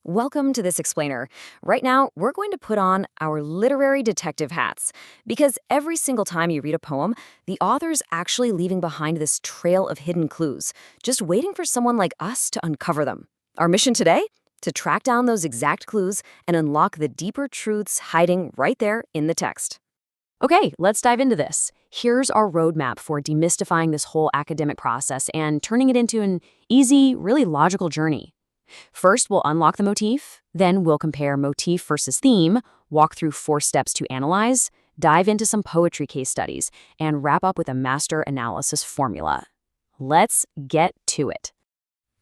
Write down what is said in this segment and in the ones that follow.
Welcome to this explainer. Right now, we're going to put on our literary detective hats because every single time you read a poem, the author's actually leaving behind this trail of hidden clues, just waiting for someone like us to uncover them. Our mission today? To track down those exact clues and unlock the deeper truths hiding right there in the text. Okay, let's dive into this. Here's our roadmap for demystifying this whole academic process and turning it into an easy, really logical journey. First, we'll unlock the motif, then we'll compare motif versus theme, walk through 4 steps to analyze, dive into some poetry case studies, and wrap up with a master analysis formula. Let's get to it.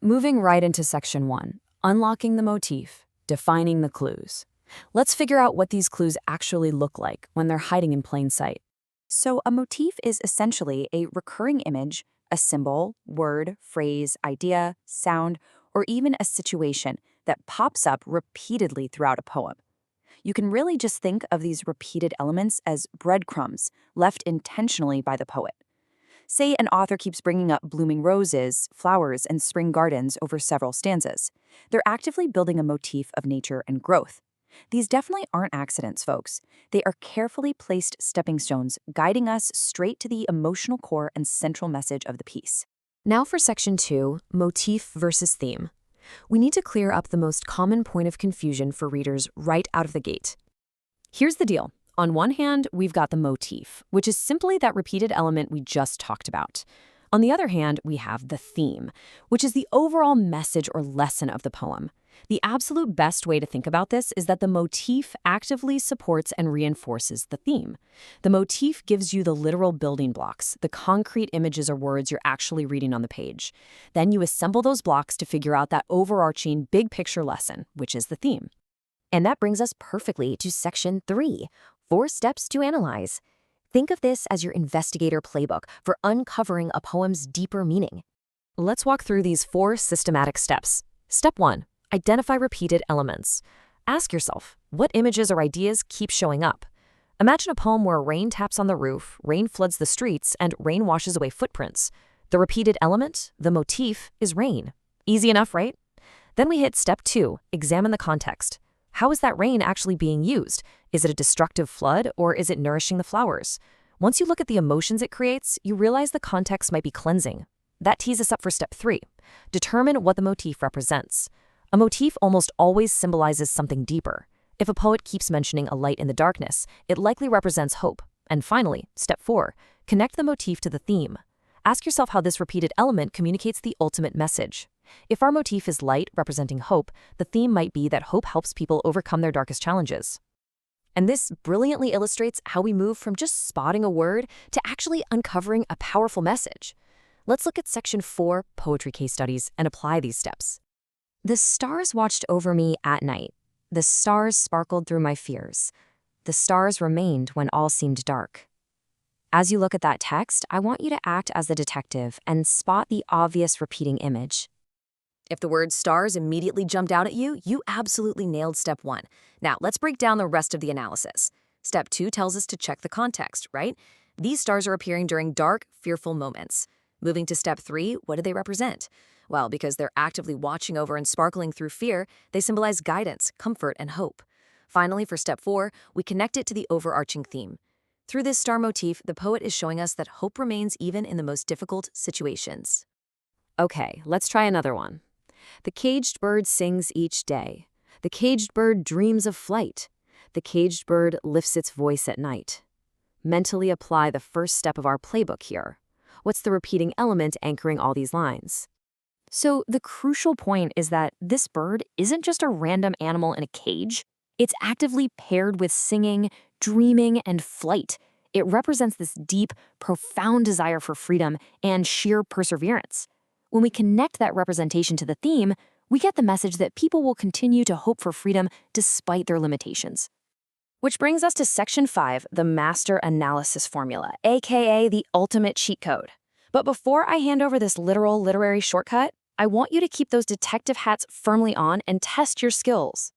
Moving right into section 1, unlocking the motif, defining the clues. Let's figure out what these clues actually look like when they're hiding in plain sight. So a motif is essentially a recurring image, a symbol, word, phrase, idea, sound, or even a situation that pops up repeatedly throughout a poem. You can really just think of these repeated elements as breadcrumbs left intentionally by the poet. Say an author keeps bringing up blooming roses, flowers, and spring gardens over several stanzas. They're actively building a motif of nature and growth. These definitely aren't accidents, folks. They are carefully placed stepping stones guiding us straight to the emotional core and central message of the piece. Now for section 2, motif versus theme. We need to clear up the most common point of confusion for readers right out of the gate. Here's the deal. On one hand, we've got the motif, which is simply that repeated element we just talked about. On the other hand, we have the theme, which is the overall message or lesson of the poem. The absolute best way to think about this is that the motif actively supports and reinforces the theme. The motif gives you the literal building blocks, the concrete images or words you're actually reading on the page. Then you assemble those blocks to figure out that overarching big picture lesson, which is the theme. And that brings us perfectly to section 3, 4 steps to analyze. Think of this as your investigator playbook for uncovering a poem's deeper meaning. Let's walk through these 4 systematic steps. Step 1. Identify repeated elements. Ask yourself, what images or ideas keep showing up? Imagine a poem where rain taps on the roof, rain floods the streets, and rain washes away footprints. The repeated element, the motif, is rain. Easy enough, right? Then we hit step 2, examine the context. How is that rain actually being used? Is it a destructive flood, or is it nourishing the flowers? Once you look at the emotions it creates, you realize the context might be cleansing. That tees us up for step 3. Determine what the motif represents. A motif almost always symbolizes something deeper. If a poet keeps mentioning a light in the darkness, it likely represents hope. And finally, step 4, connect the motif to the theme. Ask yourself how this repeated element communicates the ultimate message. If our motif is light, representing hope, the theme might be that hope helps people overcome their darkest challenges. And this brilliantly illustrates how we move from just spotting a word to actually uncovering a powerful message. Let's look at section 4, poetry case studies, and apply these steps. The stars watched over me at night. The stars sparkled through my fears. The stars remained when all seemed dark. As you look at that text, I want you to act as the detective and spot the obvious repeating image. If the word stars immediately jumped out at you, you absolutely nailed step 1. Now, let's break down the rest of the analysis. Step 2 tells us to check the context, right? These stars are appearing during dark, fearful moments. Moving to step 3, what do they represent? Well, because they're actively watching over and sparkling through fear, they symbolize guidance, comfort, and hope. Finally, for step 4, we connect it to the overarching theme. Through this star motif, the poet is showing us that hope remains even in the most difficult situations. Okay, let's try another one. The caged bird sings each day. The caged bird dreams of flight. The caged bird lifts its voice at night. Mentally apply the first step of our playbook here. What's the repeating element anchoring all these lines? So the crucial point is that this bird isn't just a random animal in a cage. It's actively paired with singing, dreaming, and flight. It represents this deep, profound desire for freedom and sheer perseverance. When we connect that representation to the theme, we get the message that people will continue to hope for freedom despite their limitations. Which brings us to section 5, the master analysis formula, aka the ultimate cheat code. But before I hand over this literal literary shortcut, I want you to keep those detective hats firmly on and test your skills.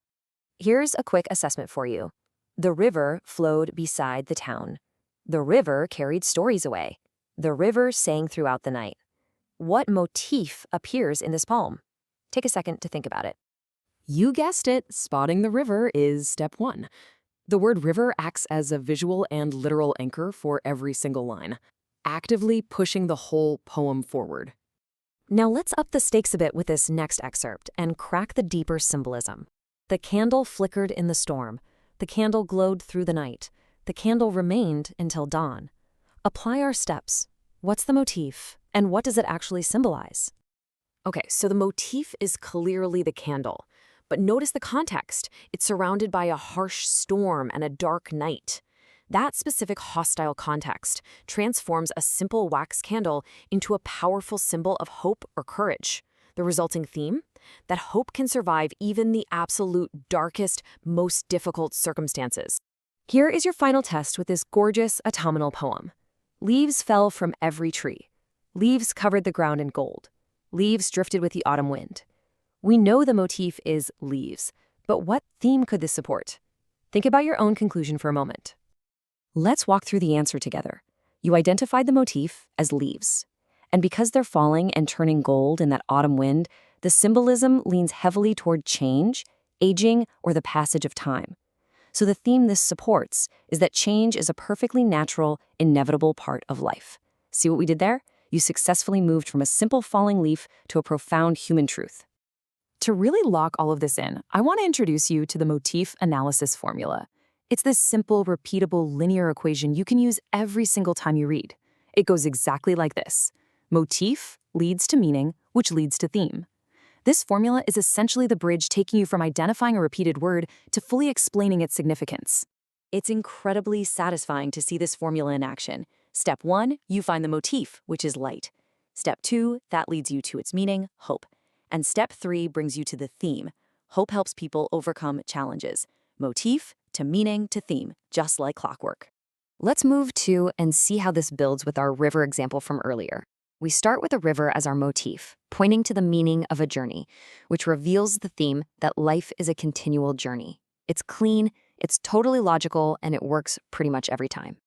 Here's a quick assessment for you. The river flowed beside the town. The river carried stories away. The river sang throughout the night. What motif appears in this poem? Take a second to think about it. You guessed it, spotting the river is step one. The word river acts as a visual and literal anchor for every single line, actively pushing the whole poem forward. Now let's up the stakes a bit with this next excerpt and crack the deeper symbolism. The candle flickered in the storm. The candle glowed through the night. The candle remained until dawn. Apply our steps. What's the motif, and what does it actually symbolize? Okay, so the motif is clearly the candle. But notice the context. It's surrounded by a harsh storm and a dark night. That specific hostile context transforms a simple wax candle into a powerful symbol of hope or courage. The resulting theme? That hope can survive even the absolute darkest, most difficult circumstances. Here is your final test with this gorgeous autumnal poem. Leaves fell from every tree. Leaves covered the ground in gold. Leaves drifted with the autumn wind. We know the motif is leaves, but what theme could this support? Think about your own conclusion for a moment. Let's walk through the answer together. You identified the motif as leaves. And because they're falling and turning gold in that autumn wind, the symbolism leans heavily toward change, aging, or the passage of time. So the theme this supports is that change is a perfectly natural, inevitable part of life. See what we did there? You successfully moved from a simple falling leaf to a profound human truth. To really lock all of this in, I want to introduce you to the motif analysis formula. It's this simple, repeatable, linear equation you can use every single time you read. It goes exactly like this. Motif leads to meaning, which leads to theme. This formula is essentially the bridge taking you from identifying a repeated word to fully explaining its significance. It's incredibly satisfying to see this formula in action. Step 1, you find the motif, which is light. Step 2, that leads you to its meaning, hope. And step 3 brings you to the theme. Hope helps people overcome challenges. Motif to meaning to theme, just like clockwork. Let's move to and see how this builds with our river example from earlier. We start with a river as our motif, pointing to the meaning of a journey, which reveals the theme that life is a continual journey. It's clean, it's totally logical, and it works pretty much every time.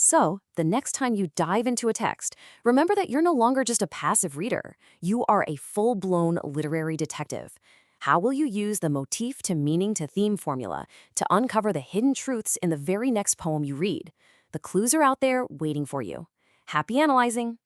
So, the next time you dive into a text, remember that you're no longer just a passive reader. You are a full-blown literary detective. How will you use the motif to meaning to theme formula to uncover the hidden truths in the very next poem you read? The clues are out there waiting for you. Happy analyzing!